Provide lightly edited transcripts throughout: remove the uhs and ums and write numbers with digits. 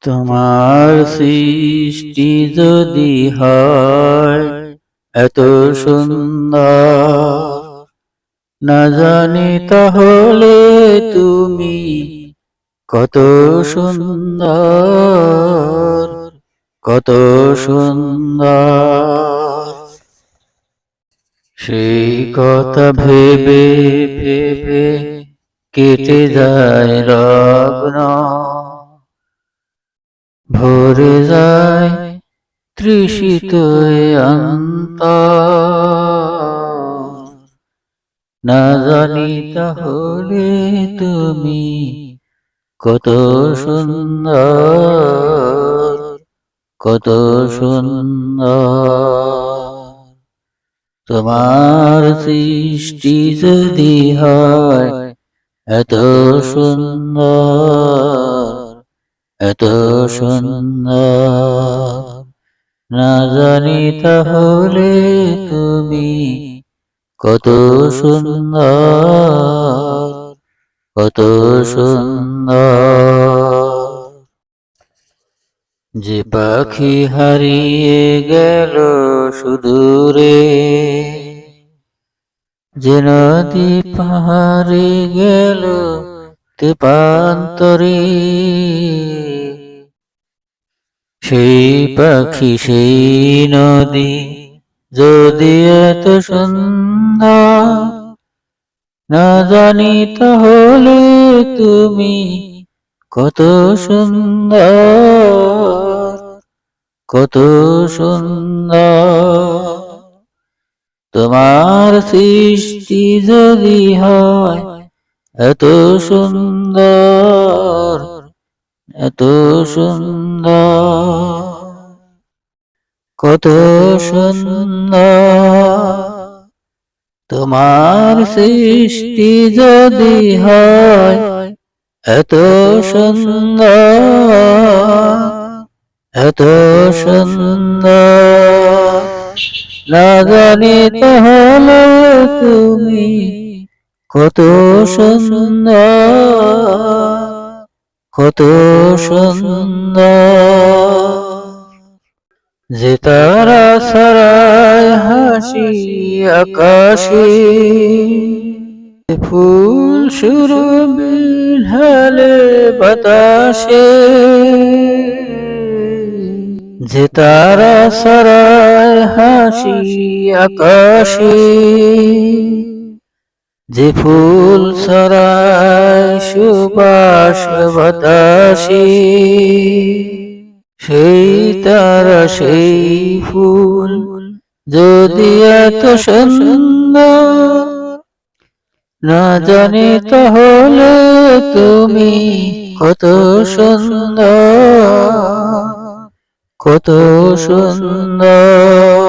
তোমার সৃষ্টি যদি হয় এত সুন্দর, না জানি তাহলে তুমি কত সুন্দর, কত সুন্দর। সেই কথা ভেবে ভেবে কেটে যায় লগ্ন, ভরে যায় তৃষিত অন্তর। না জানি তাহলে তুমি কত সুন্দর, কত সুন্দর। তোমার সৃষ্টি যদি হয় এত সুন্দর, এত সুন্দর, না জানি তাহলে তুমি কত সুন্দর, কত সুন্দর। যে পাখি হারিয়ে গেল সুদূরে, যে নদী পাহাড়ে গেল তেপান্তরে, সেই পাখি সেই নদী যদি এত সুন্দর, না জানি তাহলে তুমি কত সুন্দর, কত সুন্দর। তোমার সৃষ্টি যদি হয় এত সুন্দর, এত সুন্দর, কত সুন্দর। তোমার সৃষ্টি যদি হয় এত সুন্দর, এত সুন্দর, না জানি তাহলে তুমি কত সুন্দর, কত সুন্দর। যে তারা ছড়ায় হাসি আকাশে, ফুল সুরবিল হেলে বাতাসে, যে তারা ছড়ায় হাসি আকাশে, যে ফুল ছড়ায় সুবাস বাতাসে, সেই তারা সেই ফুল যদি এত সুন্দর, না জানি তাহলে তুমি কত সুন্দর, কত সুন্দর।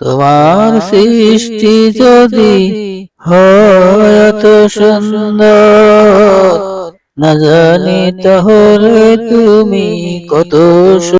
তোমার সৃষ্টি যদি হয় এত সুন্দর, না জানি তাহলে তুমি কত